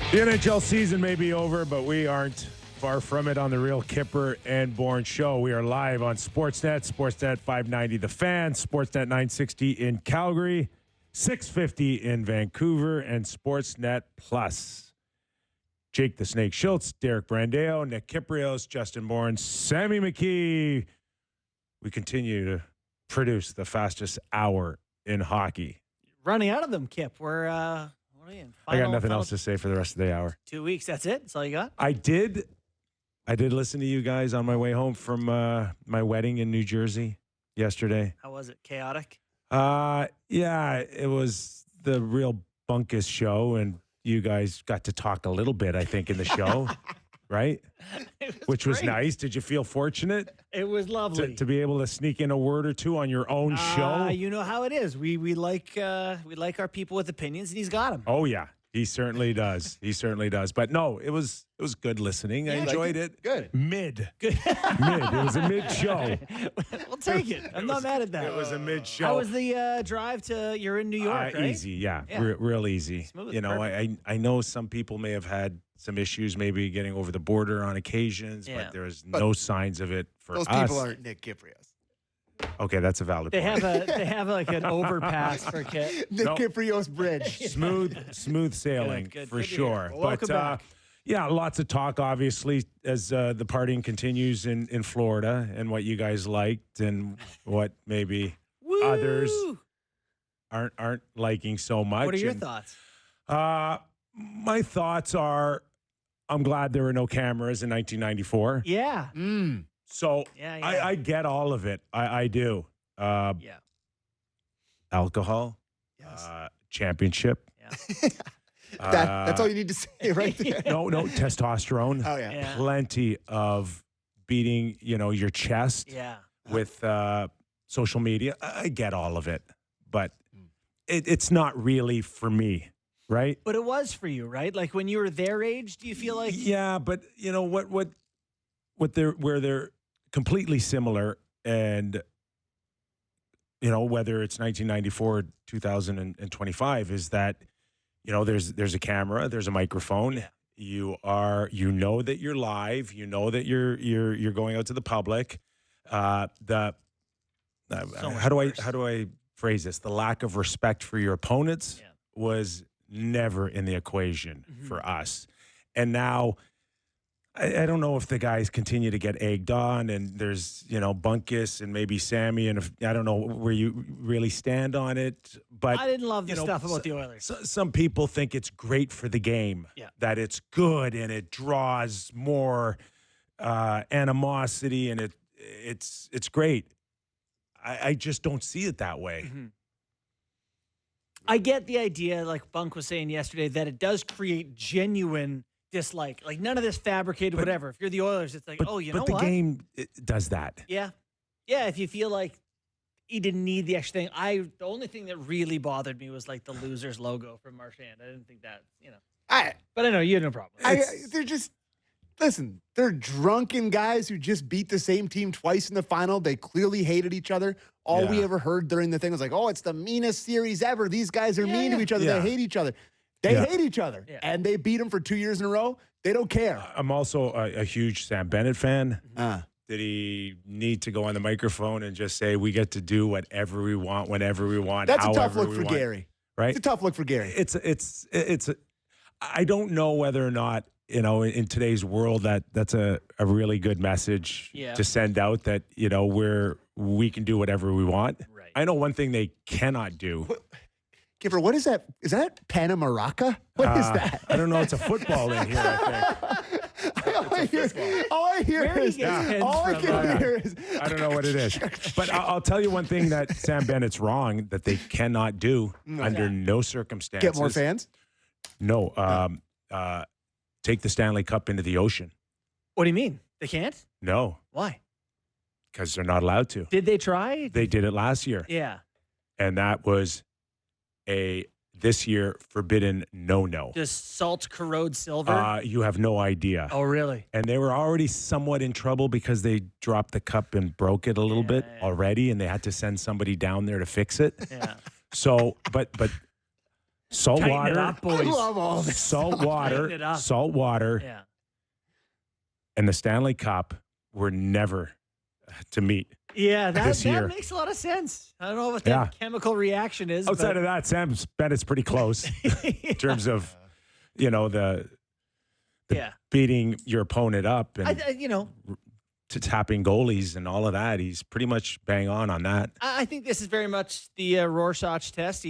The NHL season may be over, but we aren't far from it on the Real Kyper and Bourne show. We are live on Sportsnet, Sportsnet 590 The Fan, Sportsnet 960 in Calgary, 650 in Vancouver, and Sportsnet Plus. Jake the Snake Schultz, Derek Brandeo, Nick Kypreos, Justin Bourne, Sammy McKee. We continue to produce the fastest hour in hockey. Running out of them, Kip. We're what are we in? I got nothing else to say for the rest of the hour. 2 weeks. That's it. That's all you got. I did listen to you guys on my way home from my wedding in New Jersey yesterday. How was it? Chaotic? Yeah, it was the real bunkus show, and you guys got to talk a little bit, I think, in the show, right? Which was nice. Did you feel fortunate? It was lovely to be able to sneak in a word or two on your own show. You know how it is. We like our people with opinions, and he's got them. Oh yeah, he certainly does. He certainly does. But no, it was good listening. I enjoyed it. Good. Mid. Good. Mid. It was a mid show. We'll take it. I'm not mad at that. It was a mid show. How was the drive to? You're in New York, right? Easy. Yeah. Real easy. Smooth. You know, I know some people may have had some issues, maybe getting over the border on occasions, but there's no signs of it for us. Those people aren't Nick Kypreos. Okay, that's a valid They point. have like an overpass for Kip. Nick Kypreos Bridge. Smooth sailing Good for to sure. hear. Welcome back. Yeah, lots of talk, obviously, as the partying continues in Florida and what you guys liked and what maybe others aren't liking so much. What are your thoughts? My thoughts are, I'm glad there were no cameras in 1994. Yeah. So Yeah. I get all of it. I do. Alcohol, Yes. championship. Yeah. That's all you need to say right there. No, testosterone. Oh, yeah. Yeah. Plenty of beating, your chest Yeah. with social media. I get all of it, but it's not really for me, right? But it was for you, right? Like when you were their age, do you feel like? Yeah, but you know where they're completely similar, and whether it's 1994 or 2025 is that there's a camera, there's a microphone. Yeah. You know that you're live, that you're going out to the public. How do I phrase this? The lack of respect for your opponents was never in the equation for us. And now I don't know if the guys continue to get egged on, and there's, Bunkus and maybe Sammy, and I don't know where you really stand on it. But I didn't love the stuff about the Oilers. Some people think it's great for the game, that it's good and it draws more animosity, and it's great. I just don't see it that way. Mm-hmm. I get the idea, like Bunk was saying yesterday, that it does create genuine dislike. Like none of this fabricated, whatever. If you're the Oilers, it's like, you know what? But the game does that. Yeah. Yeah, if you feel like he didn't need the extra thing. The only thing that really bothered me was like the losers logo from Marchand. I didn't think that, But I know you had no problem. They're just, listen, they're drunken guys who just beat the same team twice in the final. They clearly hated each other. All we ever heard during the thing was like, it's the meanest series ever. These guys are mean to each other. Yeah. They hate each other. They hate each other. Yeah. And they beat them for 2 years in a row. They don't care. I'm also a huge Sam Bennett fan. Did he need to go on the microphone and just say, we get to do whatever we want, whenever we want, That's however a tough look we for want, Gary. right? It's a tough look for Gary. I don't know whether or not, in today's world that's a really good message to send out, that, we can do whatever we want. Right. I know one thing they cannot do. Kipper, what is that? Is that Panamaraca? What is that? I don't know. It's a football in here, I think. All I hear is, I don't know what it is. But I'll tell you one thing that Sam Bennett's wrong, that they cannot do under no circumstances. Get more fans? No. Take the Stanley Cup into the ocean. What do you mean? They can't? No. Why? Because they're not allowed to. Did they try? They did it last year. Yeah. And that was this year forbidden no. Does salt corrode silver? You have no idea. Oh, really? And they were already somewhat in trouble because they dropped the cup and broke it a little bit already, and they had to send somebody down there to fix it. Yeah. So, but Salt Tighten it water. up, boys. I love all this. Salt Tighten it water. up. Salt water. Yeah. And the Stanley Cup were never to meet. Yeah, This year. that makes a lot of sense. I don't know what that chemical reaction is. Outside but of that, Sam Bennett's pretty close in terms of, the beating your opponent up and to tapping goalies and all of that. He's pretty much bang on that. I think this is very much the Rorschach test.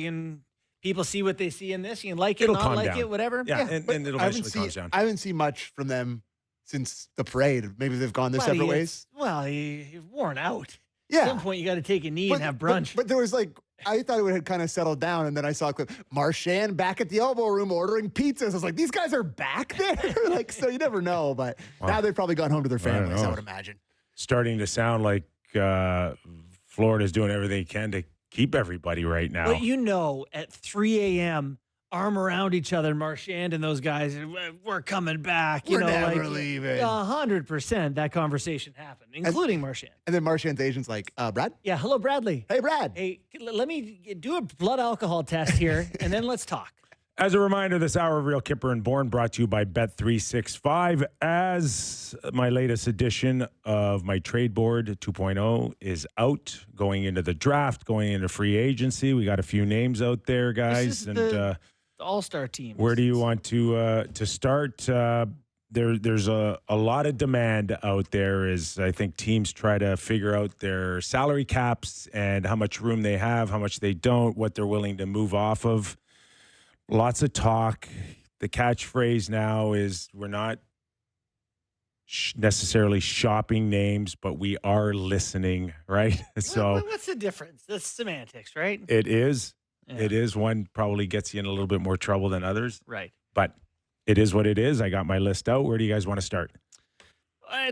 People see what they see in this. You can like it, not like it, whatever. Yeah, and it'll eventually calm down. I haven't seen much from them since the parade. Maybe they've gone their separate ways. Well, he's worn out. Yeah. At some point, you got to take a knee and have brunch. But there was I thought it had kind of settled down, and then I saw a clip. Marchand back at the elbow room ordering pizzas. I was like, these guys are back there? So you never know. But now they've probably gone home to their families, I would imagine. Starting to sound like Florida's doing everything it can to keep everybody right now. But at 3 a.m., arm around each other, Marchand and those guys, we're coming back. We're never leaving. 100% that conversation happened, including Marchand. And then Marchand's agent's like, Brad? Yeah, hello, Bradley. Hey, Brad. Hey, let me do a blood alcohol test here, and then let's talk. As a reminder, this hour of Real Kyper and Bourne brought to you by Bet365. As my latest edition of my trade board 2.0 is out, going into the draft, going into free agency. We got a few names out there, guys. This is the all-star team. Where do you want to start? There's a lot of demand out there as I think teams try to figure out their salary caps and how much room they have, how much they don't, what they're willing to move off of. Lots of talk. The catchphrase now is we're not necessarily shopping names, but we are listening, right? So what's the difference? That's semantics, right? it is. Yeah. It is. One probably gets you in a little bit more trouble than others. Right. But it is what it is. I got my list out. Where do you guys want to start?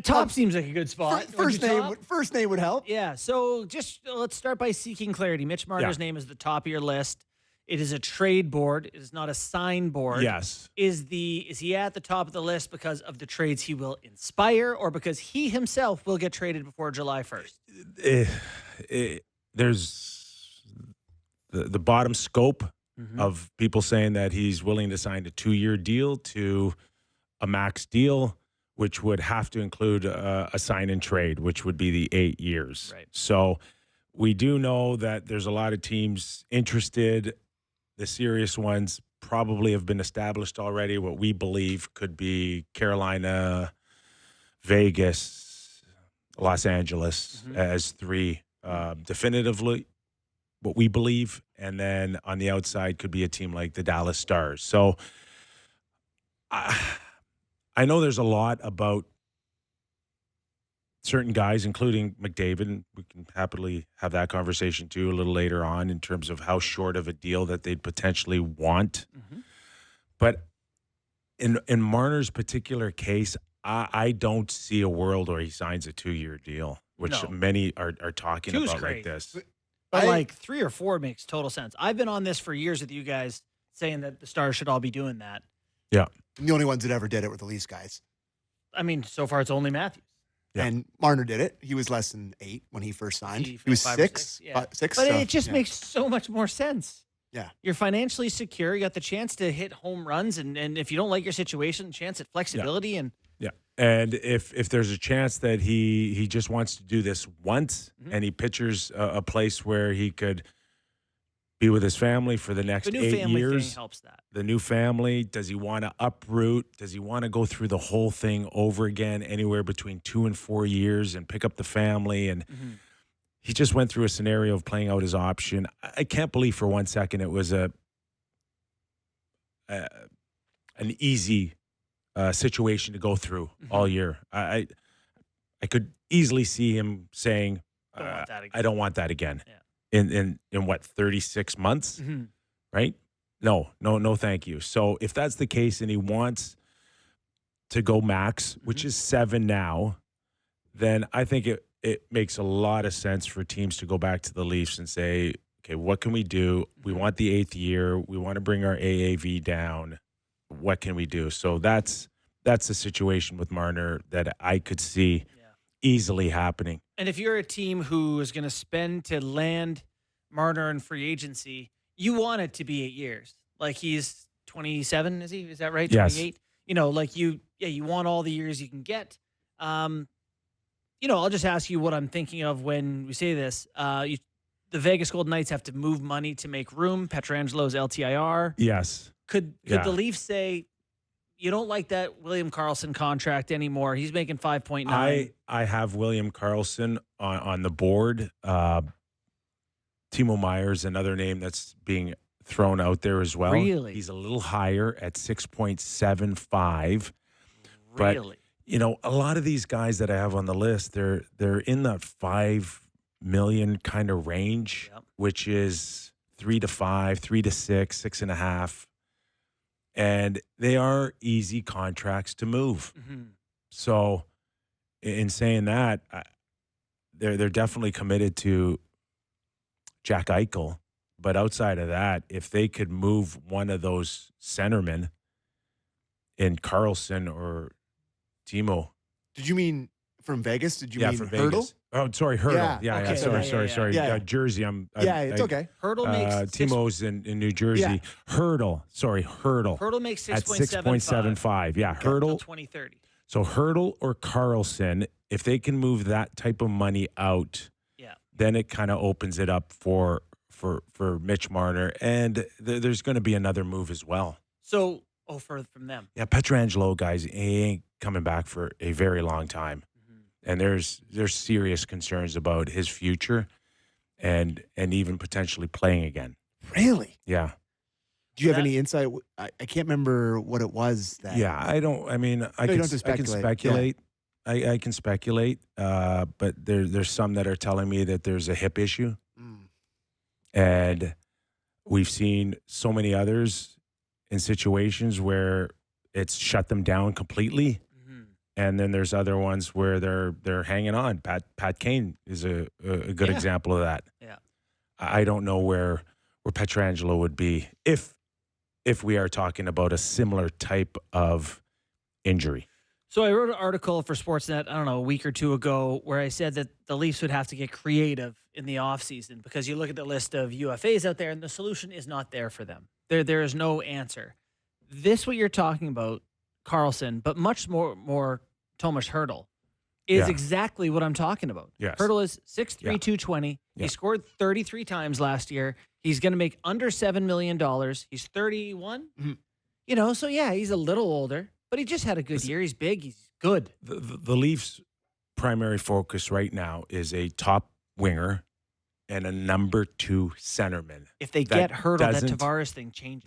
Top seems like a good spot. First name would help. Yeah. So just let's start by seeking clarity. Mitch Marner's name is the top of your list. It is a trade board. It is not a sign board. Yes. Is he at the top of the list because of the trades he will inspire, or because he himself will get traded before July 1st? There's the bottom scope of people saying that he's willing to sign a 2-year deal to a max deal, which would have to include a sign and trade, which would be the 8 years. Right. So we do know that there's a lot of teams interested. The serious ones probably have been established already. What we believe could be Carolina, Vegas, Los Angeles as 3 definitively, what we believe. And then on the outside could be a team like the Dallas Stars. So I know there's a lot about certain guys, including McDavid, and we can happily have that conversation too a little later on in terms of how short of a deal that they'd potentially want. But in Marner's particular case, I don't see a world where he signs a 2-year deal, which many are talking 2's about great. like this. But 3 or 4 makes total sense. I've been on this for years with you guys saying that the Stars should all be doing that. Yeah. And the only ones that ever did it were the Leafs guys. I mean, so far it's only Matthews. Yeah. And Marner did it. He was less than 8 when he first signed. He was 5 or 6. Yeah. 6. But so, it just makes so much more sense. Yeah. You're financially secure. You got the chance to hit home runs. And if you don't like your situation, chance at flexibility. And Yeah. And if there's a chance that he just wants to do this once and he pictures a place where he could be with his family for the next the new 8 family years. thing helps that. The new family, does he want to uproot? Does he want to go through the whole thing over again, anywhere between 2 and 4 years, and pick up the family? And he just went through a scenario of playing out his option. I can't believe for 1 second it was an easy situation to go through all year. I could easily see him saying, I don't want that again. Yeah. In what, 36 months? Right? No, thank you. So if that's the case and he wants to go max, which is 7 now, then I think it makes a lot of sense for teams to go back to the Leafs and say, okay, what can we do? We want the 8th year. We want to bring our AAV down. What can we do? So that's the situation with Marner that I could see easily happening. And if you're a team who is going to spend to land Marner in free agency, you want it to be 8 years. Like he's 27, is he? Is that right? Yes. 28. Like you want all the years you can get. I'll just ask you what I'm thinking of when we say this. The Vegas Golden Knights have to move money to make room. Petrangelo's LTIR. Yes. Could the Leafs say, you don't like that William Karlsson contract anymore? He's making 5.9. I have William Karlsson on the board. Timo Meyer's another name that's being thrown out there as well. Really? He's a little higher at 6.75. Really? But, a lot of these guys that I have on the list, they're in the 5 million kind of range, which is 3 to 5, 3 to 6, 6.5. And they are easy contracts to move. Mm-hmm. So in saying that, they're definitely committed to Jack Eichel. But outside of that, if they could move one of those centermen in Karlsson or Timo. Did you mean from Vegas? Did you mean from Hurdle? Vegas. Oh, sorry, Hurdle. Yeah, Yeah, okay. sorry. Yeah. Jersey. It's okay. Hurdle makes Timo's in New Jersey. Yeah. Hurdle makes at 6.75. Yeah, until Hurdle. 2030. So Hurdle or Karlsson, if they can move that type of money out, then it kind of opens it up for Mitch Marner, and there's going to be another move as well. So, from them. Yeah, Pietrangelo, guys, he ain't coming back for a very long time. And there's serious concerns about his future and even potentially playing again. Really? Yeah. Do you have any insight? I can't remember what it was. I can speculate. I can speculate, but there's some that are telling me that there's a hip issue. And we've seen so many others in situations where it's shut them down completely. And then there's other ones where they're hanging on. Pat Kane is a good example of that. Yeah. I don't know where Pietrangelo would be if we are talking about a similar type of injury. So I wrote an article for Sportsnet, a week or two ago, where I said that the Leafs would have to get creative in the offseason because you look at the list of UFAs out there and the solution is not there for them. There is no answer. This, what you're talking about, Karlsson, but much more Tomas Hurdle, is exactly what I'm talking about. Yes. Hurdle is 6'3", 220. Yeah. He scored 33 times last year. He's going to make under $7 million. He's 31. So he's a little older, but he just had a good year. He's big. He's good. The Leafs' primary focus right now is a top winger and a number 2 centerman. If they get Hurdle, that Tavares thing changes.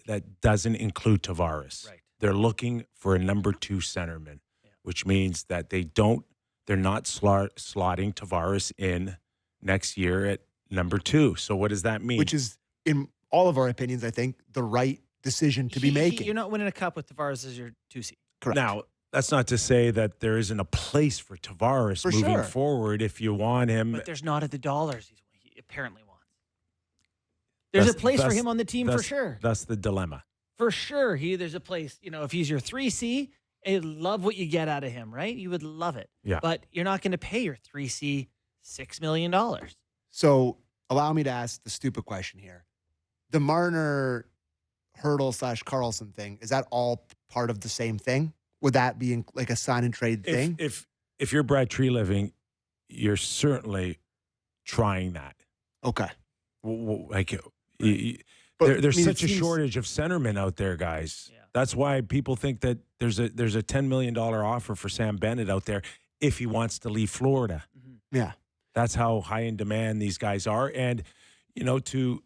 That doesn't include Tavares. Right. They're looking for a number 2 centerman, which means that they're not slotting Tavares in next year at number 2. So what does that mean? Which is, in all of our opinions, I think, the right decision to be making. You're not winning a cup with Tavares as your 2 seed. Correct. Now, that's not to say that there isn't a place for Tavares moving forward if you want him. But there's not at the dollars he apparently wants. There's a place for him on the team for sure. That's the dilemma. For sure. There's a place, if he's your 3C, I'd love what you get out of him, right? You would love it. Yeah. But you're not going to pay your 3C $6 million. So allow me to ask the stupid question here. The Marner Hurdle / Karlsson thing, is that all part of the same thing? Would that be like a sign and trade thing? If you're Brad Treliving, you're certainly trying that. Okay. There's such a shortage of centermen out there, guys. Yeah. That's why people think that there's a $10 million offer for Sam Bennett out there if he wants to leave Florida. Mm-hmm. Yeah. That's how high in demand these guys are. And, to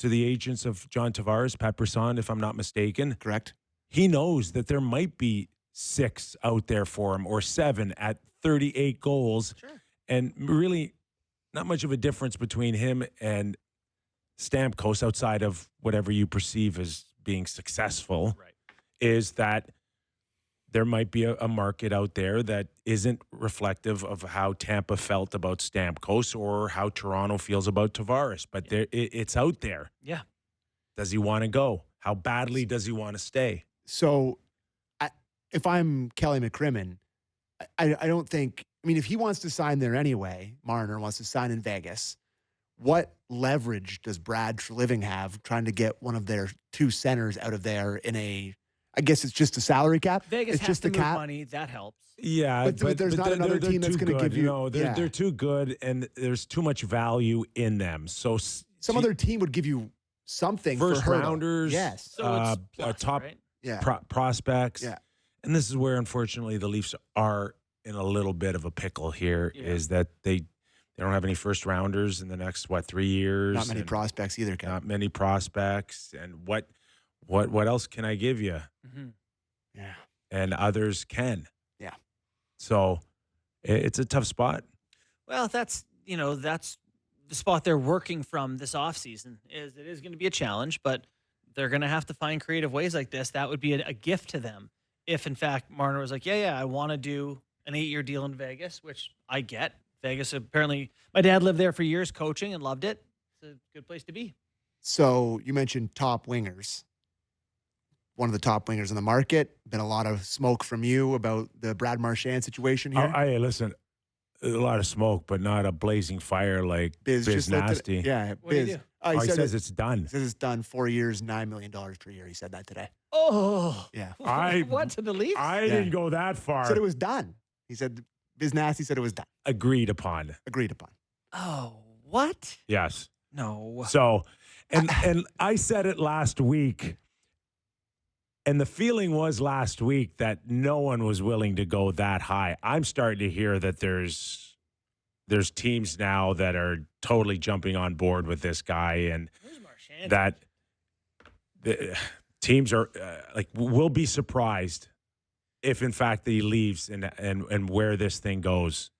the agents of John Tavares, Pettersson, if I'm not mistaken. Correct. He knows that there might be 6 out there for him or 7 at 38 goals. Sure. And really not much of a difference between him and Stamkos outside of whatever you perceive as being successful, is that there might be a market out there that isn't reflective of how Tampa felt about Stamkos or how Toronto feels about Tavares. But it's out there. Yeah. Does he want to go? How badly does he want to stay? So if I'm Kelly McCrimmon, I don't think – if he wants to sign there anyway, Marner wants to sign in Vegas, what leverage does Brad Treliving have trying to get one of their two centers out of there in a, I guess it's just a salary cap? Vegas it's has just to the move cap. money. That helps. Yeah, But there's not another team that's too going to good. give you. No, yeah. they're too good, and there's too much value in them. So Some other team would give you something first for Hurdle. rounders, Yes. So it's plus, top right? Yeah. prospects. Yeah. And this is where, unfortunately, the Leafs are in a little bit of a pickle here, is that they don't have any first rounders in the next, 3 years? Not many prospects either, Ken. Not many prospects. And what else can I give you? Mm-hmm. Yeah. And others can. Yeah. So it's a tough spot. Well, that's the spot they're working from this offseason. It is going to be a challenge, but they're going to have to find creative ways like this. That would be a gift to them if, in fact, Marner was like, I want to do an 8-year deal in Vegas, which I get. Vegas, apparently, my dad lived there for years coaching and loved it. It's a good place to be. So you mentioned top wingers. One of the top wingers in the market. Been a lot of smoke from you about the Brad Marchand situation here. Hey, listen, a lot of smoke, but not a blazing fire like Biz just looked at- Nasty. Yeah, What do you Biz. do? He He said says it's done. He says it's done. 4 years, $9 million per year. He said that today. Oh, Yeah. what to the Leafs? I didn't go that far. He said it was done. He said Biz Nasty said it was done. Agreed upon. Agreed upon. Oh, what? Yes. No. So, and I said it last week, and the feeling was last week that no one was willing to go that high. I'm starting to hear that there's teams now that are totally jumping on board with this guy, and Where's Marchand? that the teams are will be surprised if in fact he leaves and where this thing goes.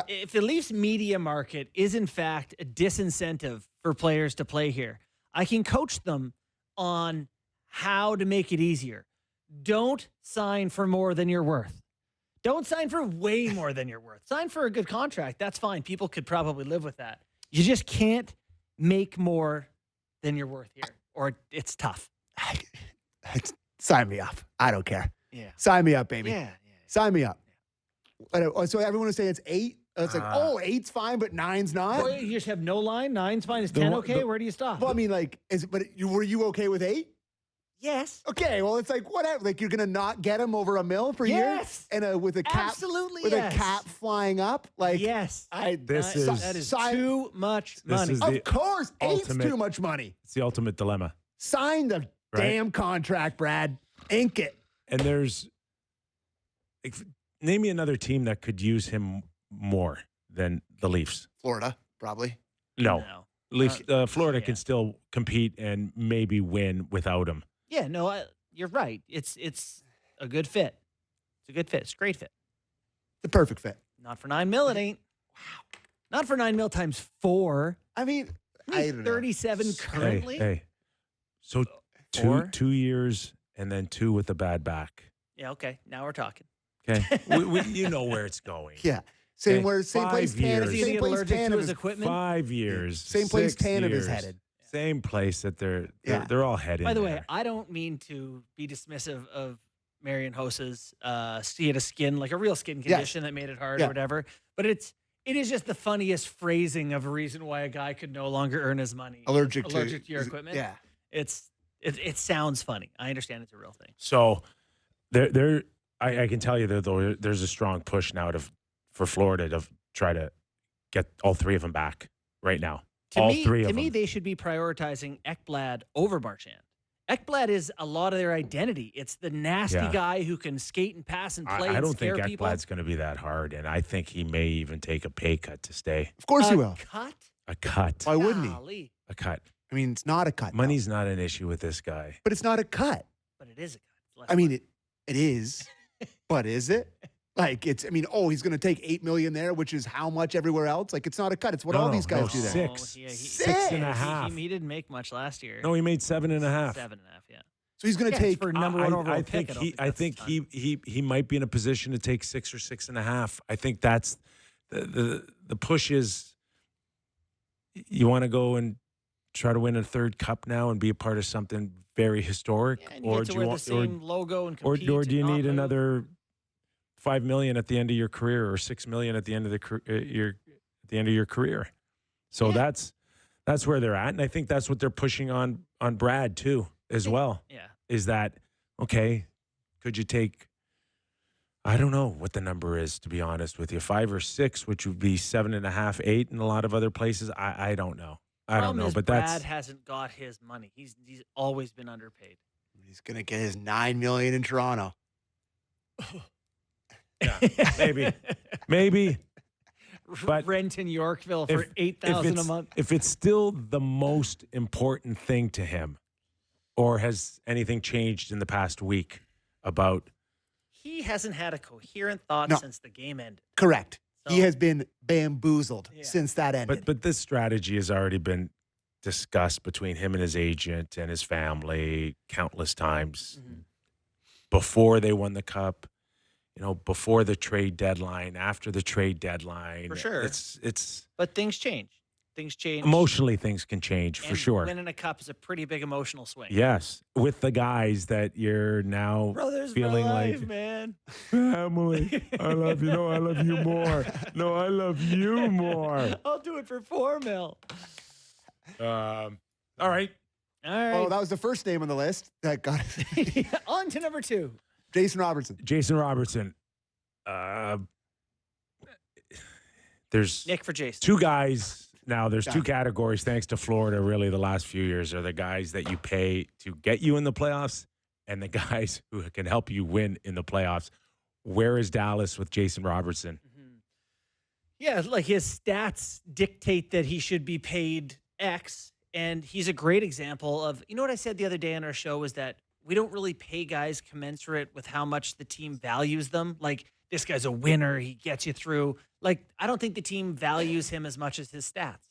If the Leafs media market is in fact a disincentive for players to play here, I can coach them on how to make it easier. Don't sign for more than you're worth. Don't sign for way more than you're worth. Sign for a good contract. That's fine. People could probably live with that. You just can't make more than you're worth here, or it's tough. Sign me up. I don't care. Yeah. Sign me up, baby. Yeah. Sign me up. So everyone was saying it's 8. It's like, 8's fine, but 9's not. Or you just have no line. 9's fine. Is 10 okay? Where do you stop? Well, I mean, like, were you okay with 8? Yes. Okay, well, it's like whatever. Like you're gonna not get him over $1 million per year, and with a cap, Absolutely, with yes. a cap flying up. Like Yes. This is That is too much money. is of the course, 8's ultimate- too much money. it's the ultimate dilemma. Sign the damn contract, Brad. Ink it. And there's name me another team that could use him more than the Leafs. Florida, probably. No. Leafs, Florida yeah. can still compete and maybe win without him. Yeah, no, you're right. It's a good fit. It's a good fit. It's a great fit. The perfect fit. Not for $9 million, it ain't. Wow. Not for $9 million times 4. I mean, I don't know. 37 currently. Hey. So Four? 2 years and then 2 with a bad back. Yeah, okay. Now we're talking. Okay. you know where it's going. Yeah. Same Okay, same 5 place. years. Is he Same gonna get place. allergic to Tanev his is, equipment? 5 years. same place. 6 Tanev is years. headed. Same place that Yeah. they're all headed. By the way, I don't mean to be dismissive of Marian Hossa's he had a real skin condition that made it hard Yeah. or whatever. But it is just the funniest phrasing of a reason why a guy could no longer earn his money. Allergic to your is- equipment. Yeah. It sounds funny. I understand it's a real thing. So I can tell you that though there's a strong push now for Florida to try to get all 3 of them back right now. To all me, 3 of to them. me, they should be prioritizing Ekblad over Marchand. Ekblad is a lot of their identity. It's the nasty Yeah. guy who can skate and pass and play I and don't scare think people. Ekblad's going to be that hard, and I think he may even take a pay cut to stay. Of course A he will. Cut? A cut. Why wouldn't he? Golly. A cut. I mean, it's not a cut. though. Money's not an issue with this guy. But it's not a cut. But it is a cut. It's less I mean, money. it is, but is it? Like he's going to take $8 million there, which is how much everywhere else. Like it's not a cut. It's what all these guys do there. 6. Oh, yeah, 6.5. He didn't make much last year. No, he made 7.5. 7.5, yeah. So he's going to Yeah, it's take. for number one overall I pick. think I I don't think that's a ton. he might be in a position to take 6 or 6.5. I think that's the push is you want to go and try to win a 3rd cup now and be a part of something very historic, Yeah, and you or get to do you wear want, the same logo and or compete do you and not need move. another $5 million at the end of your career, or $6 million at the end of the career? So that's where they're at, and I think that's what they're pushing on Brad too, as well. Yeah. Is that okay? Could you take? I don't know what the number is, to be honest with you. 5 or 6, which would be 7.5, 8 in a lot of other places. I don't know. I don't know, but Brad hasn't got his money. He's always been underpaid. He's gonna get his $9 million in Toronto. Yeah, maybe. But rent in Yorkville for $8,000 a month. If it's still the most important thing to him, or has anything changed in the past week about? He hasn't had a coherent thought since the game ended. Correct. So, he has been bamboozled since that ended. But this strategy has already been discussed between him and his agent and his family countless times before they won the cup. Before the trade deadline, after the trade deadline. For sure. It's But things change. Things change. Emotionally, things can change, for sure. Winning a cup is a pretty big emotional swing. Yes. With the guys that you're now Brothers feeling for life, like, man. family, I love you. No, I love you more. No, I love you more. I'll do it for $4 million. All right. All right. Oh, that was the first name on the list that got On to number 2. Jason Robertson. There's Nick for Jason. 2 guys. Now, there's 2 categories, thanks to Florida, really, the last few years, are the guys that you pay to get you in the playoffs and the guys who can help you win in the playoffs. Where is Dallas with Jason Robertson? Yeah, like his stats dictate that he should be paid X, and he's a great example of, what I said the other day on our show was that we don't really pay guys commensurate with how much the team values them. Like, this guy's a winner, he gets you through. Like, I don't think the team values him as much as his stats.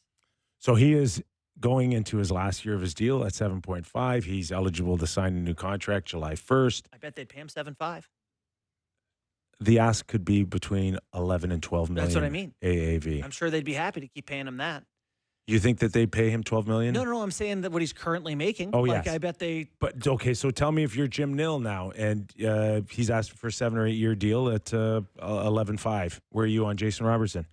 So he is going into his last year of his deal at 7.5. He's eligible to sign a new contract July 1st. I bet they'd pay him 7.5. The ask could be between 11 and 12 million. That's what I mean. AAV. I'm sure they'd be happy to keep paying him that. You think that they pay him 12 million? No. I'm saying that what he's currently making. Oh, like, yes. I bet they. But okay, so tell me if you're Jim Nill now, and he's asked for a 7 or 8 year deal at 11.5. Where are you on Jason Robertson?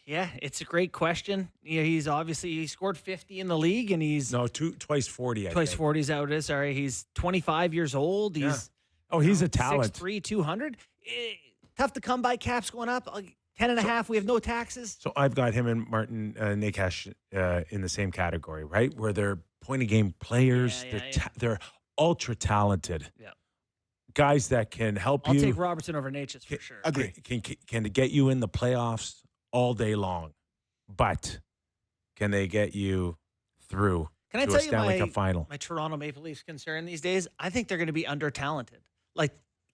Yeah, it's a great question. He's obviously he scored 50 in the league, and he's twice 40. twice 40 is out. Sorry, he's 25 years old. He's he's a talent. 6'3", 200. Tough to come by. Caps going up. 10.5. We have no taxes. So I've got him and Martin Nakash in the same category, right? Where they're point of game players. They're ultra talented. Yeah. Guys that can help you. I'll take Robertson over Natchez for sure. Agree. Can get you in the playoffs all day long, but can they get you through Can I to tell a Stanley Cup final? my Toronto Maple Leafs concern these days? I think they're going to be under talented. Like,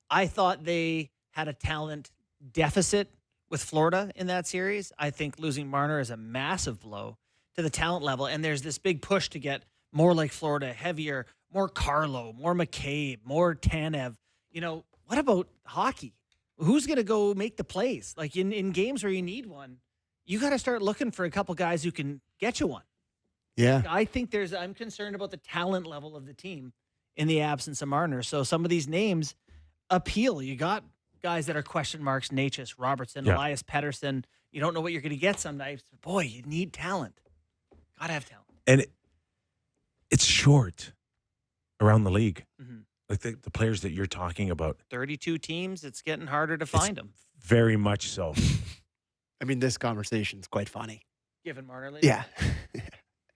I thought they had a talent deficit with Florida in that series. I think losing Marner is a massive blow to the talent level, and there's this big push to get more like Florida, heavier, more Carlo, more McCabe, more Tanev. What about hockey? Who's going to go make the plays? Like, in games where you need one, you got to start looking for a couple guys who can get you one. Yeah. I think I'm concerned about the talent level of the team in the absence of Marner. So some of these names appeal. You got guys that are question marks: Natchez, Robertson, Elias Pettersson. You don't know what you're going to get some nights. Boy, you need talent. Got to have talent. And it's short around the league. Mm-hmm. Like the players that you're talking about. 32 teams. It's getting harder to find them. Very much so. I mean, this conversation's quite funny. Given Marner leave? Yeah.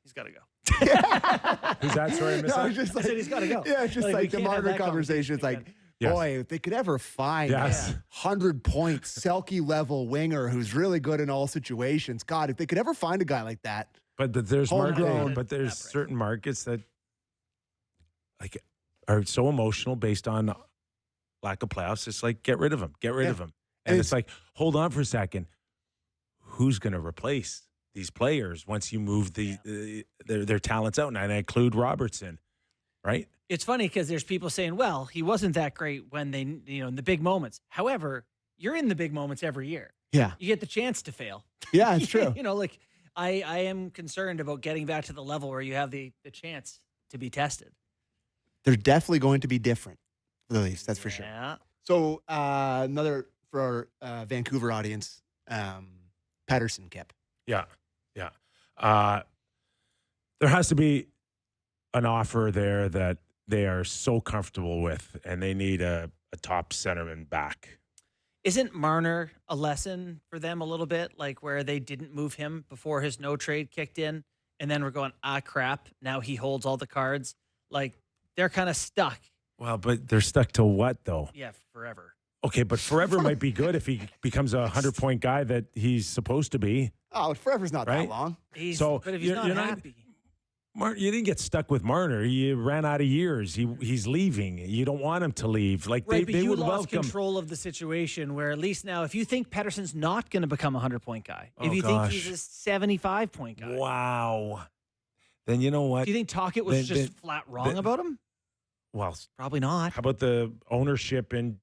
He's got to go. Who's that? Sorry, I missed that. Just I said he's got to go. Yeah, it's just we like the can't have Marner that conversation. It's like, Yes. boy, if they could ever find Yes. 100-point Selke level winger who's really good in all situations. God, if they could ever find a guy like that. But there's Homegrown. there's certain markets that are so emotional based on lack of playoffs. It's like, get rid of him. Get rid of him. And it's like, hold on for a second. Who's going to replace these players once you move their talents out? And I include Robertson, right? It's funny because there's people saying, well, he wasn't that great when they, in the big moments. However, you're in the big moments every year. Yeah. You get the chance to fail. Yeah, it's true. I am concerned about getting back to the level where you have the chance to be tested. They're definitely going to be different for the Leafs, that's for sure. Yeah. So another for our Vancouver audience, Pettersson, Kip. Yeah. Yeah. There has to be an offer there that they are so comfortable with, and they need a top centerman back. Isn't Marner a lesson for them a little bit, like where they didn't move him before his no trade kicked in, and then we're going, crap, now he holds all the cards? Like, they're kind of stuck. Well, but they're stuck to what, though? Yeah, forever. Okay, but forever might be good if he becomes a 100-point guy that he's supposed to be. Oh, forever's not Right? that long. But if he's not happy. You didn't get stuck with Marner. You ran out of years. He's leaving. You don't want him to leave. Like Right, but they you would lost welcome. control of the situation where at least now, if you think Pettersson's not going to become a 100-point guy, if you think he's a 75-point guy. Wow. Then you know what? Do you think Tocchet was just flat wrong about him? Well, Probably not. how about the ownership and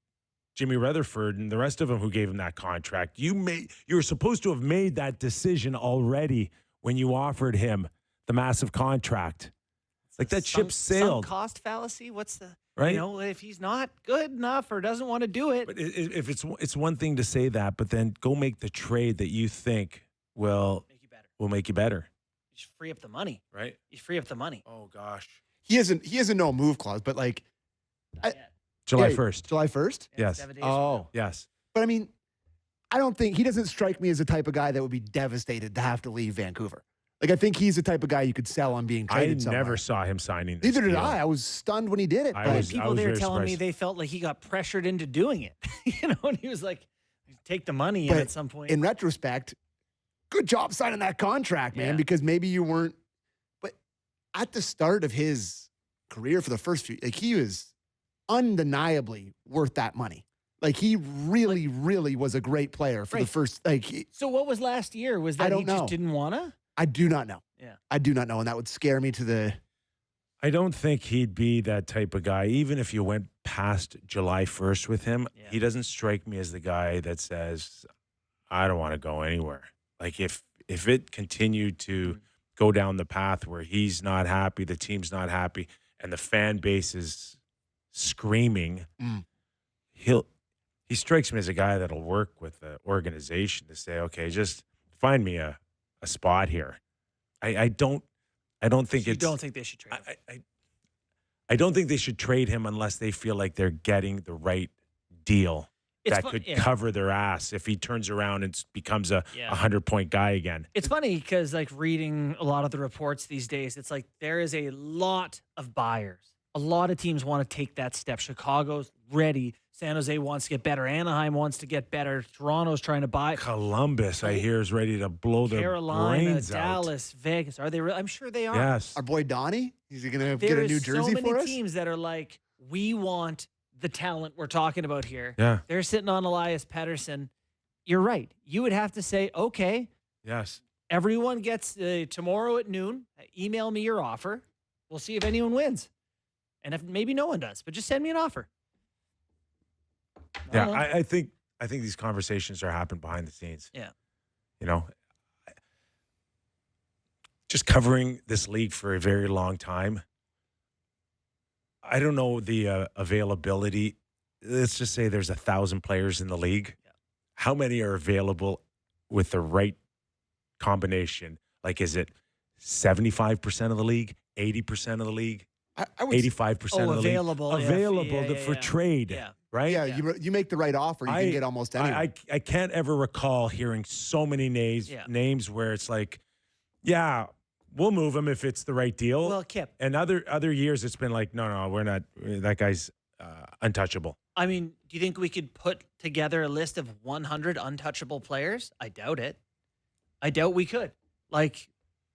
Jimmy Rutherford and the rest of them who gave him that contract? You were supposed to have made that decision already when you offered him the massive contract. Like that ship sailed. Sunk cost fallacy. What's the Right? You know, if he's not good enough or doesn't want to do it. But if it's one thing to say that, but then go make the trade that you think will make you better. You should free up the money. Right? You free up the money. Oh gosh. He has a no move clause, but like July 1st. July 1st? Yes. 7 days from now. Yes. But I mean, I don't think he doesn't strike me as the type of guy that would be devastated to have to leave Vancouver. Like, I think he's the type of guy you could sell on being I traded somewhere. never saw him signing this Neither did deal. I. I was stunned when he did it. but People there very telling me surprised. they felt like he got pressured into doing it. You know, and he was like, take the money in But at some point. in retrospect, good job signing that contract, man, Yeah. because maybe you weren't. But at the start of his career for the first few, like, he was undeniably worth that money. Like, he really, really was a great player for the Right. first, So what was last year? Was I that don't he just know. didn't want to? I do not know. Yeah. I do not know. And that would scare me to the. I don't think he'd be that type of guy. Even if you went past July 1st with him, Yeah. he doesn't strike me as the guy that says, I don't want to go anywhere. Like if it continued to go down the path where he's not happy, the team's not happy, and the fan base is screaming, he strikes me as a guy that'll work with the organization to say, okay, just find me a spot here. I don't think You it's. don't think they should trade him? I don't think they should trade him unless they feel like they're getting the right deal that could cover their ass if he turns around and becomes a 100-point guy again. It's funny because, like, reading a lot of the reports these days, it's like there is a lot of buyers. A lot of teams want to take that step. Chicago's ready. San Jose wants to get better. Anaheim wants to get better. Toronto's trying to buy. Columbus, I hear, is ready to blow their Carolina, brains Dallas, Vegas. Are they? I'm sure they are. Yes. Our boy Donnie, is he going to There get a is new jersey so for many us? teams that are like, we want the talent we're talking about here. Yeah. They're sitting on Elias Pettersson. You're right. You would have to say, okay, Yes. everyone gets tomorrow at noon. Email me your offer. We'll see if anyone wins. And if maybe no one does, but just send me an offer. Yeah, I think these conversations are happening behind the scenes. Yeah. You know, just covering this league for a very long time. I don't know the availability. Let's just say there's 1,000 players in the league. Yeah. How many are available with the right combination? Like, is it 75% of the league, 80% of the league, I would 85% of the available. league? Yeah. Available Yeah, for yeah. trade, Yeah. right? Yeah, you make the right offer, you can get almost anyone. I can't ever recall hearing so many names where it's like, yeah, we'll move him if it's the right deal. Well, Kip. And other years it's been like, no, we're not. That guy's untouchable. I mean, do you think we could put together a list of 100 untouchable players? I doubt it. I doubt we could. Like,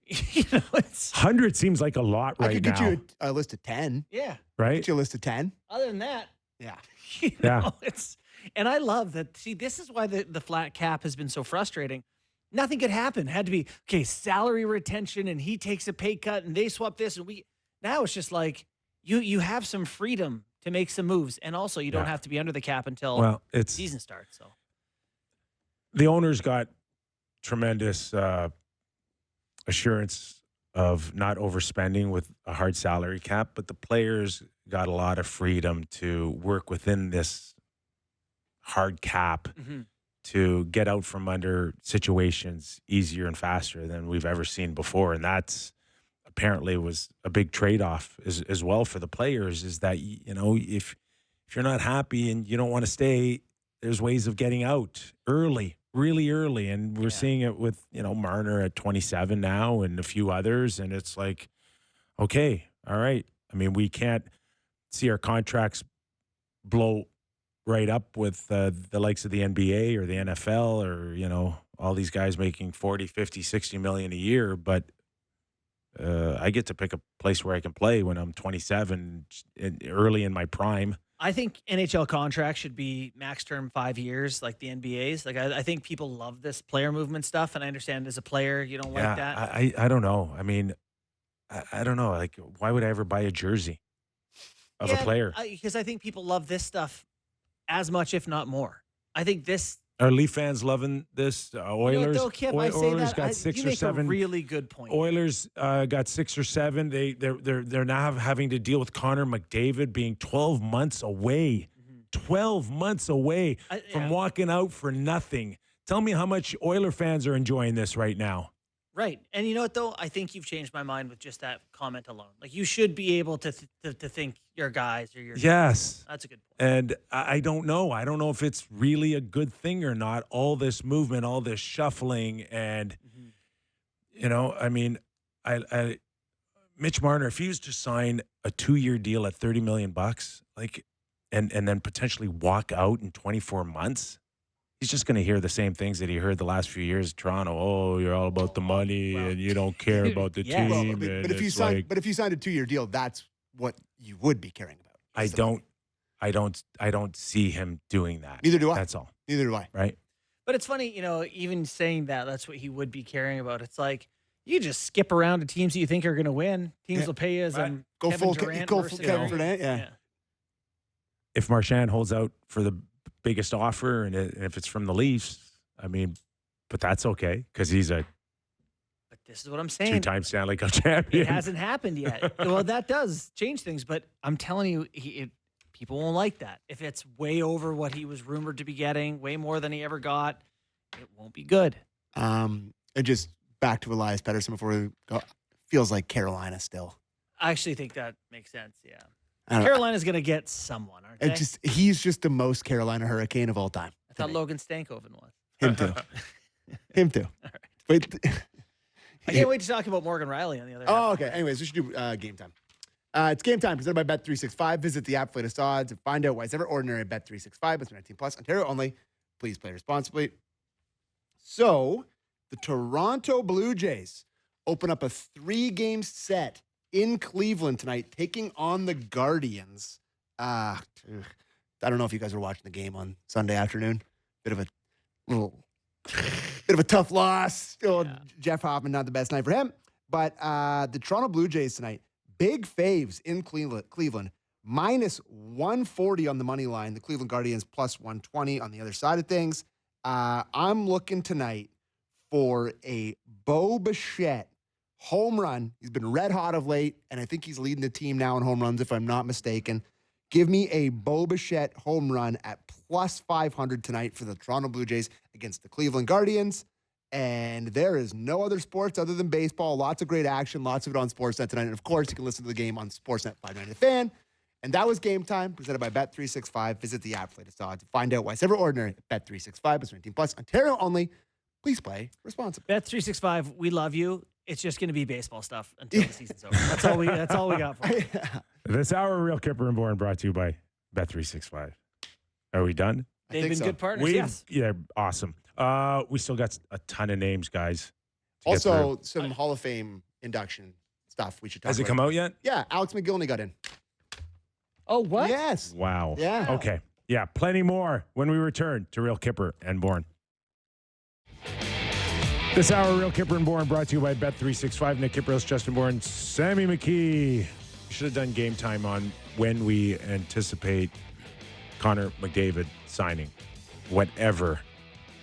you know, it's 100 seems like a lot right I could get now. you a list of 10. yeah. Right? Get you a list of 10. Other than that, Yeah. you Yeah. know, and I love that. See, this is why the flat cap has been so frustrating. Nothing could happen. Had to be, okay, salary retention, and he takes a pay cut, and they swap this, and now it's just like you have some freedom to make some moves, and also you don't have to be under the cap until the season starts. So the owners got tremendous assurance of not overspending with a hard salary cap, but the players got a lot of freedom to work within this hard cap to get out from under situations easier and faster than we've ever seen before. And that's apparently was a big trade-off as well for the players, is that, if you're not happy and you don't want to stay, there's ways of getting out early, really early. And we're seeing it with, Marner at 27 now and a few others. And it's like, okay, all right. I mean, we can't see our contracts blow right up with the likes of the NBA or the NFL or, all these guys making 40, 50, 60 million a year. But I get to pick a place where I can play when I'm 27 early in my prime. I think NHL contracts should be max term 5 years, like the NBA's. Like I think people love this player movement stuff, and I understand as a player you don't like that. I don't know. I mean, I don't know. Like, why would I ever buy a jersey of a player? Because I think people love this stuff as much, if not more. I think this. Are Leaf fans loving this? Oilers. Oilers got 6 or 7. A really good point. Oilers got 6 or 7. They're now having to deal with Connor McDavid being 12 months away. 12 months away from walking out for nothing. Tell me how much Oiler fans are enjoying this right now. Right. And you know what, though? I think you've changed my mind with just that comment alone. Like, you should be able to think your guys or your Yes. That's a good point. And I don't know. I don't know if it's really a good thing or not, all this movement, all this shuffling. And, I mean, Mitch Marner, if he was to sign a 2-year deal at $30 million, like, and then potentially walk out in 24 months, he's just going to hear the same things that he heard the last few years in Toronto. Oh, you're all about the money and you don't care about the team. Well, but if you signed a 2-year deal, that's what you would be caring about. I don't see him doing that. Neither do I. That's all. Neither do I. Right? But it's funny, even saying that's what he would be caring about. It's like, you just skip around to teams that you think are going to win. Teams will pay you as Go Kevin full Durant Kevin Durant, yeah. If Marchand holds out for the biggest offer, and if it's from the Leafs, I mean, but that's okay because he's a But this is what I'm saying. 2-time Stanley Cup champion. It hasn't happened yet. Well, that does change things, but I'm telling you, people won't like that. If it's way over what he was rumored to be getting, way more than he ever got, it won't be good. And just back to Elias Pettersson before we go. Feels like Carolina still. I actually think that makes sense, yeah. I don't know. Carolina's going to get someone, aren't they? He's just the most Carolina Hurricane of all time. I thought Logan Stankoven was. Him too. Him too. All right. Wait. I can't wait to talk about Morgan Rielly on the other hand. Oh, okay. Anyways, we should do game time. It's game time presented by Bet365. Visit the app for latest odds and find out why it's ever ordinary at Bet365. It's 19 plus, Ontario only. Please play responsibly. So, the Toronto Blue Jays open up a 3-game set in Cleveland tonight, taking on the Guardians. I don't know if you guys were watching the game on Sunday afternoon. Bit of a tough loss. Still, Jeff Hoffman, not the best night for him. But the Toronto Blue Jays tonight, big faves in Cleveland, minus 140 on the money line. The Cleveland Guardians plus 120 on the other side of things. I'm looking tonight for a Bo Bichette home run. He's been red hot of late, and I think he's leading the team now in home runs, if I'm not mistaken. Give me a Bo Bichette home run at plus 500 tonight for the Toronto Blue Jays against the Cleveland Guardians. And there is no other sports other than baseball. Lots of great action, lots of it on Sportsnet tonight. And, of course, you can listen to the game on Sportsnet 590 The Fan. And that was Game Time, presented by Bet365. Visit the app for latest odds to find out why it's ever ordinary at Bet365. It's 19 plus, Ontario only. Please play responsibly. Bet365, we love you. It's just going to be baseball stuff until the season's over. That's all we got for you. This hour of Real Kyper and Bourne brought to you by Bet365. Are we done? They've been good partners, yes. Yeah, awesome. We still got a ton of names, guys. Also, some Hall of Fame induction stuff we should talk about. Has it come out yet? Yeah, Alex Mogilny got in. Oh, what? Yes. Wow. Yeah. Okay. Yeah, plenty more when we return to Real Kyper and Bourne. This hour, Real Kyper and Bourne, brought to you by Bet365. Nick Kypreos, Justin Bourne, Sammy McKee. We should have done game time on when we anticipate Connor McDavid signing, whatever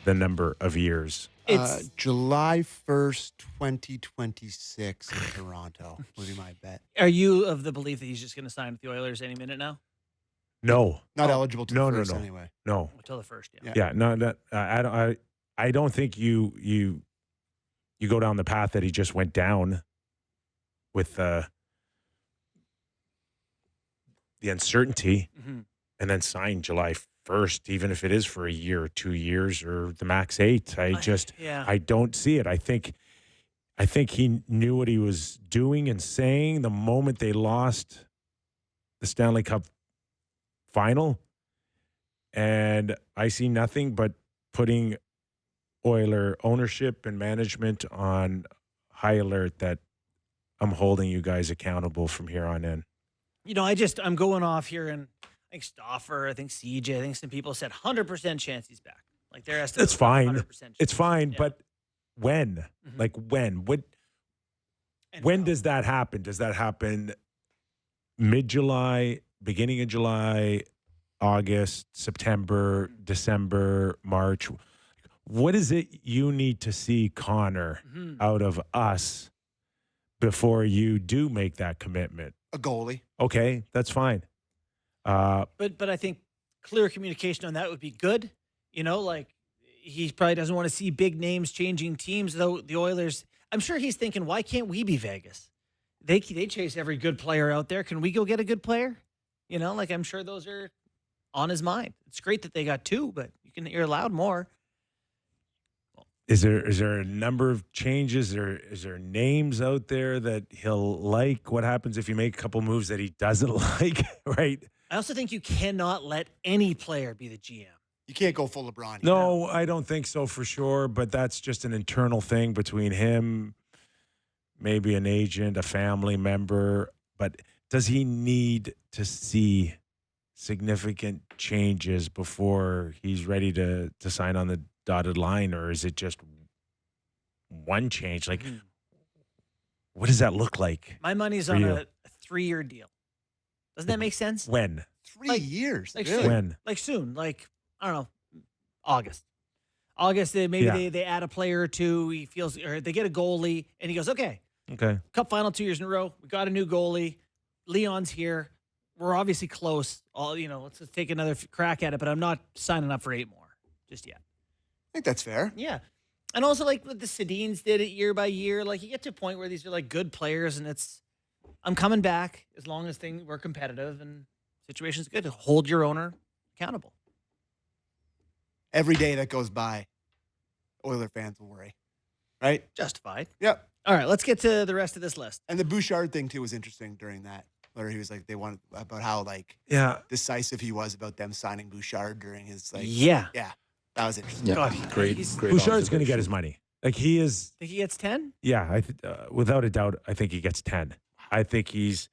the number of years. It's July 1st, 2026 in Toronto would be my bet. Are you of the belief that he's just going to sign with the Oilers any minute now? No. Not eligible to No, the no, first no. anyway. No. Until the first, yeah. Yeah. No. That I don't think you go down the path that he just went down with the uncertainty, and then sign July 1st, even if it is for a year or 2 years or the max 8. I don't see it. I think he knew what he was doing and saying the moment they lost the Stanley Cup final, and I see nothing but putting Oiler ownership and management on high alert that I'm holding you guys accountable from here on in. I'm going off here, and I think Stauffer, I think CJ, I think some people said 100% chance he's back. Like their estimate. It's fine. 100% chance. It's fine, Yeah. but when? Like when? When does that happen? Does that happen mid-July, beginning of July, August, September, December, March? What is it you need to see, Connor, out of us before you do make that commitment? A goalie. Okay, that's fine. But I think clear communication on that would be good. Like he probably doesn't want to see big names changing teams, though the Oilers, I'm sure he's thinking, why can't we be Vegas? They chase every good player out there. Can we go get a good player? Like I'm sure those are on his mind. It's great that they got 2, but you're allowed more. Is there a number of changes? Is there names out there that he'll like? What happens if you make a couple moves that he doesn't like, right? I also think you cannot let any player be the GM. You can't go full LeBron. No, I don't think so for sure, but that's just an internal thing between him, maybe an agent, a family member. But does he need to see significant changes before he's ready to sign on the dotted line, or is it just one change? Like, what does that look like? My money's on a 3-year deal. Doesn't that make sense? When? 3 years. Like really? soon. When? Like soon. Like, I don't know, August. They add a player or two. He feels, or they get a goalie, and he goes, okay, Cup final 2 years in a row. We got a new goalie. Leon's here. We're obviously close. Let's just take another crack at it, but I'm not signing up for 8 more just yet. I think that's fair. Yeah. And also, like, what the Sedins did it year by year. Like, you get to a point where these are, like, good players, and I'm coming back as long as we're competitive and situation's good. Hold your owner accountable. Every day that goes by, Oiler fans will worry. Right? Justified. Yep. All right, let's get to the rest of this list. And the Bouchard thing, too, was interesting during that. Where he was like, they wanted about how, decisive he was about them signing Bouchard during his, Yeah. That was interesting. Yeah, God, great. Bouchard's going to get his money. Like he is. Think he gets 10? Yeah, without a doubt, I think he gets 10. I think he's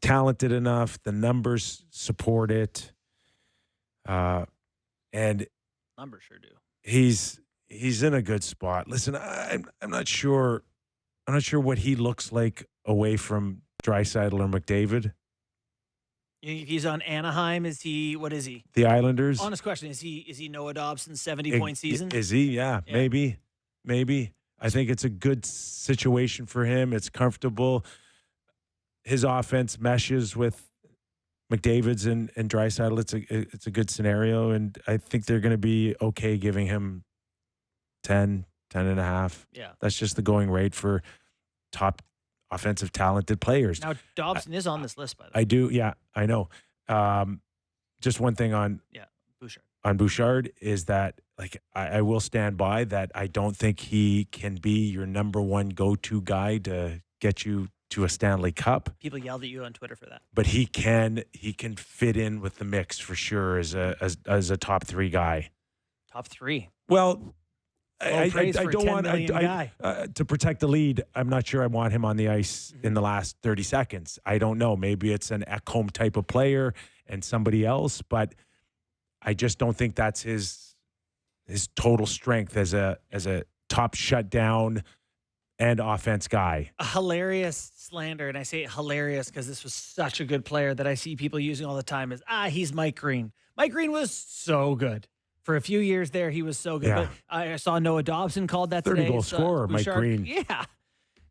talented enough. The numbers support it, and Numbers sure do. he's in a good spot. Listen, I'm not sure. I'm not sure what he looks like away from Draisaitl or McDavid. If he's on Anaheim, what is he? The Islanders. Honest question, is he Noah Dobson's 70-point season? Is he? Yeah, maybe. I think it's a good situation for him. It's comfortable. His offense meshes with McDavid's and Draisaitl. It's a good scenario, and I think they're going to be okay giving him 10 and a half. Yeah. That's just the going rate for top offensive talented players. Now, Dobson is on this list, by the way. I do. Yeah, I know. Just one thing on Bouchard. On Bouchard is that, like, I will stand by that. I don't think he can be your number one go-to guy to get you to a Stanley Cup. People yelled at you on Twitter for that. But he can fit in with the mix for sure as a top 3 guy. Top 3. Well, I don't want guy. To protect the lead. I'm not sure I want him on the ice in the last 30 seconds. I don't know. Maybe it's an Ekholm type of player and somebody else, but I just don't think that's his total strength as a top shutdown and offense guy. A hilarious slander, and I say hilarious because this was such a good player that I see people using all the time is, he's Mike Green. Mike Green was so good. For a few years there, he was so good. Yeah. But I saw Noah Dobson called that 30 today. goal scorer, Mike Green. Yeah.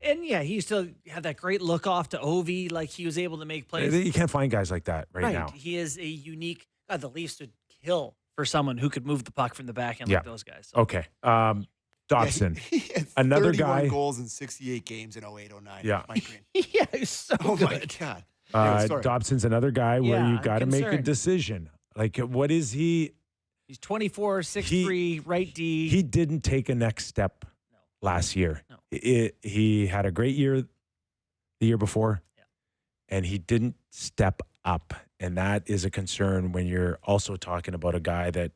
And yeah, he used to have that great look off to Ovi, like he was able to make plays. You can't find guys like that right now. He is a unique. God, the Leafs would kill for someone who could move the puck from the back end like those guys. So. Okay. Dobson, He had another 31 guy. goals in 68 games in 08-09. Yeah. Mike Green. Yeah, he's so Oh good. my God. Anyway, sorry. Dobson's another guy where Yeah, you I'm got to make a concerned. decision. Like, what is he? He's 24, 6'3", right D. He didn't take a next step last year. No. He had a great year the year before, and he didn't step up. And that is a concern when you're also talking about a guy that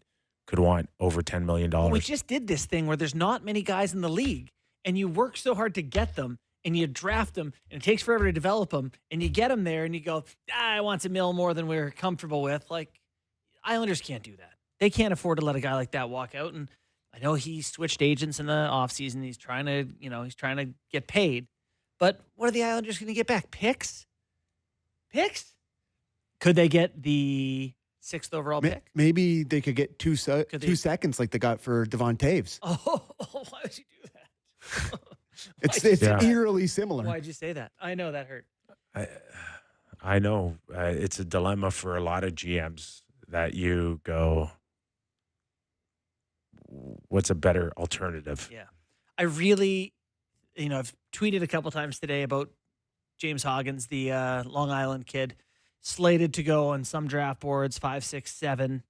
could want over $10 million. We just did this thing where there's not many guys in the league, and you work so hard to get them, and you draft them, and it takes forever to develop them, and you get them there, and you go, I want $1 million more than we're comfortable with. Like, Islanders can't do that. They can't afford to let a guy like that walk out. And I know he switched agents in the offseason. He's trying to get paid. But what are the Islanders going to get back? Picks? Could they get the 6th overall pick? Maybe they could get 2 seconds like they got for Devon Taves. Oh, why would you do that? It's eerily similar. Why'd you say that? I know that hurt. I know. It's a dilemma for a lot of GMs that you go, what's a better alternative? Yeah. I really, I've tweeted a couple times today about James Hoggins, the Long Island kid, slated to go on some draft boards, 5, 6, 7.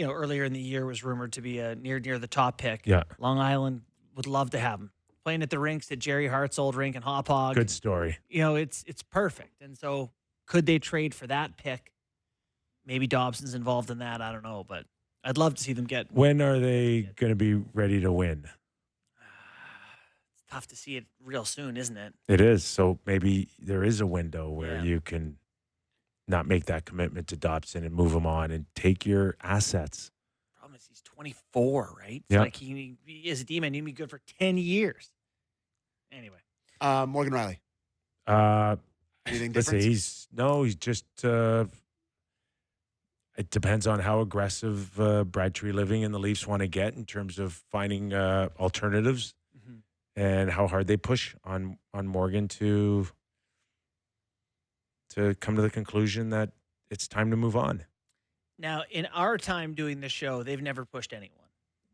Earlier in the year was rumored to be near the top pick. Yeah. Long Island would love to have him. Playing at the rinks at Jerry Hart's old rink in Hop Hog. Good story. It's perfect. And so could they trade for that pick? Maybe Dobson's involved in that. I don't know, but I'd love to see them get. When are they going to be ready to win? It's tough to see it real soon, isn't it? It is. So maybe there is a window where you can not make that commitment to Dobson and move him on and take your assets. Problem is he's 24, right? Yeah. Like he is a D-man. He'd be good for 10 years. Anyway. Morgan Rielly. Anything Let's different? say he's just. It depends on how aggressive Brad Treliving and the Leafs want to get in terms of finding alternatives, and how hard they push on Morgan to come to the conclusion that it's time to move on. Now, in our time doing this show, they've never pushed anyone.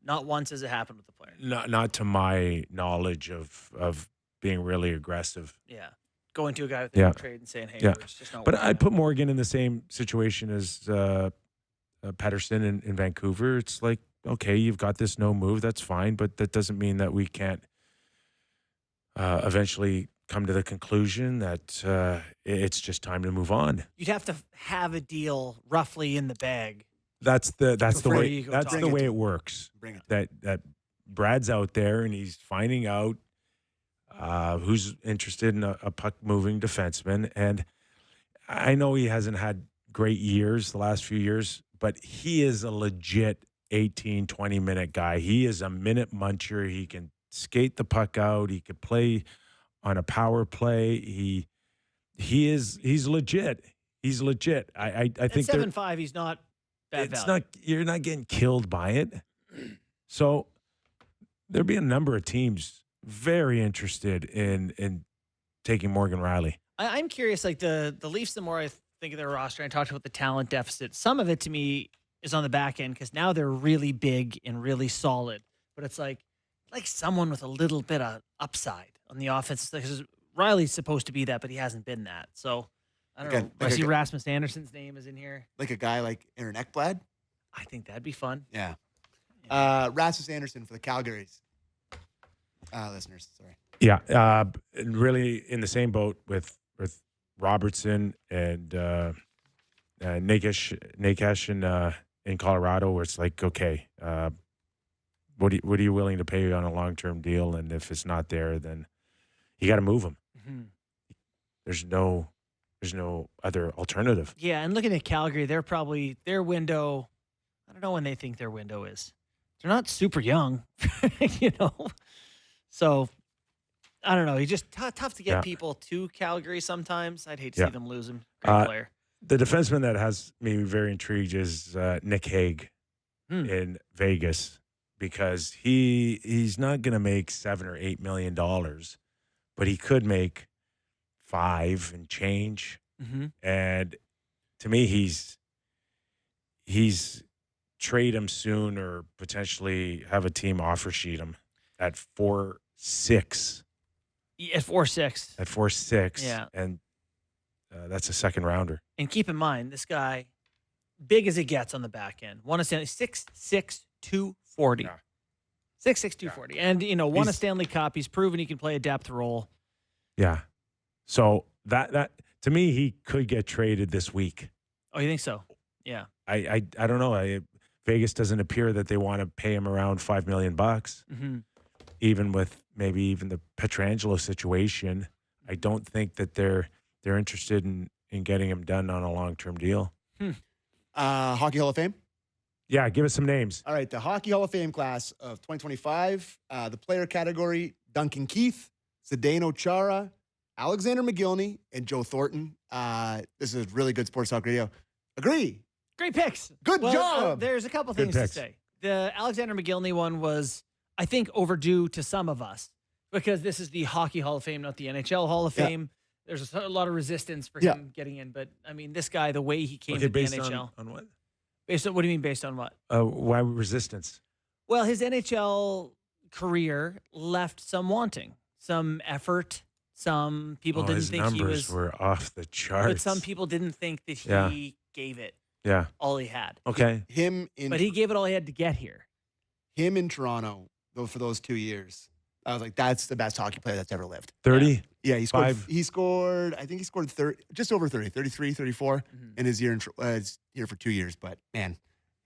Not once has it happened with the player. Not to my knowledge of being really aggressive. Yeah. Going to a guy with a trade and saying, hey, it's just not But working I out. put Morgan in the same situation as Pettersson in Vancouver. It's like, okay, you've got this no move. That's fine. But that doesn't mean that we can't eventually come to the conclusion that it's just time to move on. You'd have to have a deal roughly in the bag. That's the Before way you go that's talk. the way it works. Bring it. That Brad's out there and he's finding out who's interested in a puck-moving defenseman. And I know he hasn't had great years the last few years, but he is a legit 18, 20-minute guy. He is a minute muncher. He can skate the puck out. He could play on a power play. He's legit. He's legit. I think At 7'5", he's not bad it's value. not, you're not getting killed by it. So there'd be a number of teams very interested in taking Morgan Rielly. I'm curious, like the Leafs, the more I think of their roster, and I talked about the talent deficit, some of it to me is on the back end because now they're really big and really solid. But it's like someone with a little bit of upside on the offense. Because Riley's supposed to be that, but he hasn't been that. So I don't know. I see Rasmus Anderson's name is in here. Like a guy like Aaron Ekblad? I think that'd be fun. Yeah. Rasmus Anderson for the Calgary's listeners. Sorry. Yeah, really in the same boat with Robertson and Nakash in Colorado, where it's like, okay, what are you willing to pay on a long-term deal? And if it's not there, then you got to move him. Mm-hmm. There's no other alternative. Yeah, and looking at Calgary, they're probably their window. I don't know when they think their window is. They're not super young, So I don't know. He's just tough to get people to Calgary sometimes. I'd hate to see them lose him. Great player. The defenseman that has me very intrigued is Nick Hague in Vegas, because he's not going to make $7 or $8 million, but he could make 5 and change. Mm-hmm. And to me, he's trade him soon or potentially have a team offer sheet him at 4.6. At 4.6. At 4.6. Yeah. And that's a second rounder. And keep in mind, this guy, big as it gets on the back end, won a Stanley 6'6", 240. Yeah. 6'6", 240. And, won a Stanley Cup. He's proven he can play a depth role. Yeah. So that to me, he could get traded this week. Oh, you think so? Yeah. I don't know. Vegas doesn't appear that they want to pay him around $5 million. Mm-hmm. Even with maybe even the Pietrangelo situation, I don't think that they're interested in getting him done on a long-term deal. Hockey Hall of Fame? Yeah, give us some names. All right, the Hockey Hall of Fame class of 2025, the player category, Duncan Keith, Zdeno Chara, Alexander Mogilny, and Joe Thornton. This is really good sports talk radio. Agree. Great picks. Good job. There's a couple Good things to picks. say. The Alexander Mogilny one was, I think, overdue to some of us because this is the Hockey Hall of Fame, not the NHL Hall of Yeah. Fame. There's a lot of resistance for him getting in. But, I mean, this guy, the way he came to the based NHL. on what? Based on, what do you mean based on what? Why resistance? Well, his NHL career left some wanting, some effort. Some people didn't his think he numbers was, were off the charts. but some people didn't think that he Yeah. gave it Yeah. all he had. Okay. But he gave it all he had to get here. Him in Toronto, though, for those 2 years, I was like, that's the best hockey player that's ever lived. 30. Yeah, he scored. Five. He scored. I think he scored 30, just over 30, 33, 34 in his year here for 2 years. But man,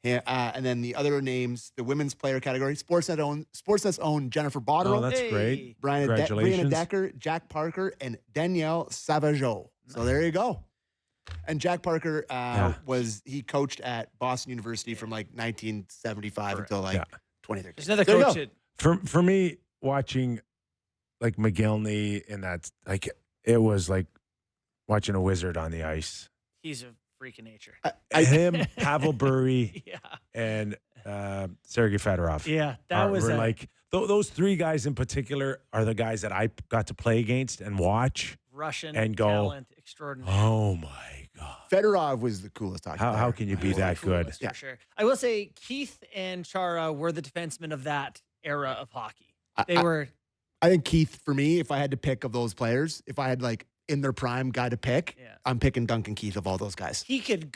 and then the other names, the women's player category, Sportsnet's own Jennifer Oh, Botterill, that's Hey. great. Brianna Congratulations. Decker, Jack Parker, and Danielle Savageau. So there you go. And Jack Parker he coached at Boston University from like 1975 until like 2013. There's another There you coach go. that For me, watching like Mogilny and that, like it was like watching a wizard on the ice. he's a freak of nature. Him, Pavel Bure, Yeah. and Sergei Fedorov. Yeah. That was were a like those three guys in particular are the guys that I got to play against and watch. Russian and go, talent extraordinary. Oh my God! Fedorov was the coolest hockey player. How can you be that good? For sure. I will say Keith and Chara were the defensemen of that era of hockey. They were. I think Keith, for me, if I had to pick of those players, if I had like in their prime guy to pick, I'm picking Duncan Keith of all those guys. He could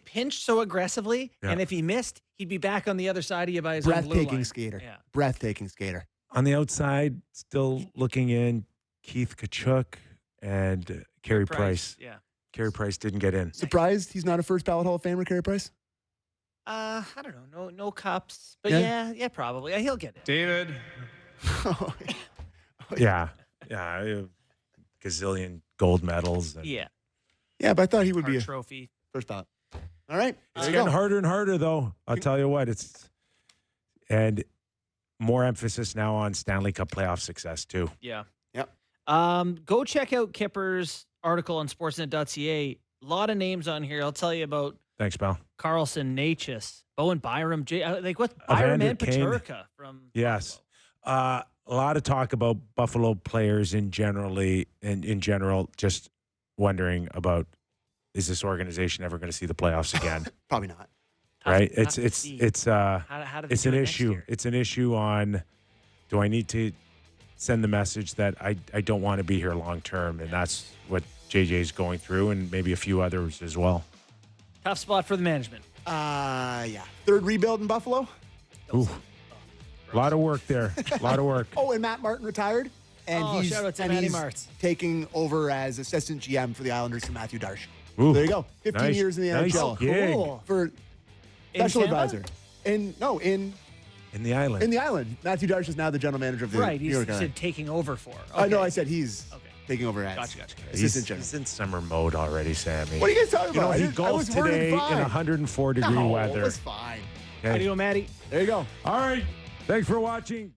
pinch so aggressively, and if he missed, he'd be back on the other side of you by his own blue Breathtaking line. skater. Yeah. Breathtaking skater. On the outside, still looking in, Keith Tkachuk and Carey Price. Yeah. Carey Price didn't get in. Surprised he's not a first ballot Hall of Famer, Carey Price? I don't know. No cups, but Yeah? yeah, probably. Yeah, he'll get it. David. Yeah. Gazillion gold medals. And Yeah. Yeah, but I thought he would be Hart a trophy. first ballot. All right. It's There you getting go. harder and harder, though. I'll tell you what. And more emphasis now on Stanley Cup playoff success, too. Yeah. Yep. Go check out Kyper's article on Sportsnet.ca. A lot of names on here. I'll tell you about Thanks, pal. Carlson, Natchez, Bowen Byram, what's Byram Evander and Kane. Peterka from Yes. Buffalo. A lot of talk about Buffalo players in general, just wondering about, is this organization ever going to see the playoffs again? Probably not. Right? Tough to It's see. How do they it's do an it next issue. year? It's an issue on, do I need to send the message that I don't want to be here long term? And that's what JJ's going through, and maybe a few others as well. Tough spot for the management. Yeah. Third rebuild in Buffalo. Ooh. A lot of work there. A lot of work. Oh, and Matt Martin retired. And Oh, he's, shout out to and Matty he's Martz. taking over as assistant GM for the Islanders for Matthew Darsh. Ooh. There you go. 15 Nice- years in the nice NHL. gig. Cool. For special Tampa? advisor. In In the island. the island. Matthew Darsh is now the general manager of the Right. New He's York he Island. said taking over for. No, Okay. I said he's Okay. taking over as Gotcha. assistant general. He's in summer mode already, Sammy. What are you guys talking You know, about? he I golfs was worded today in fine. 104-degree No, weather. it was fine. How do Okay? you go, Maddie? There you go. All right. Thanks for watching.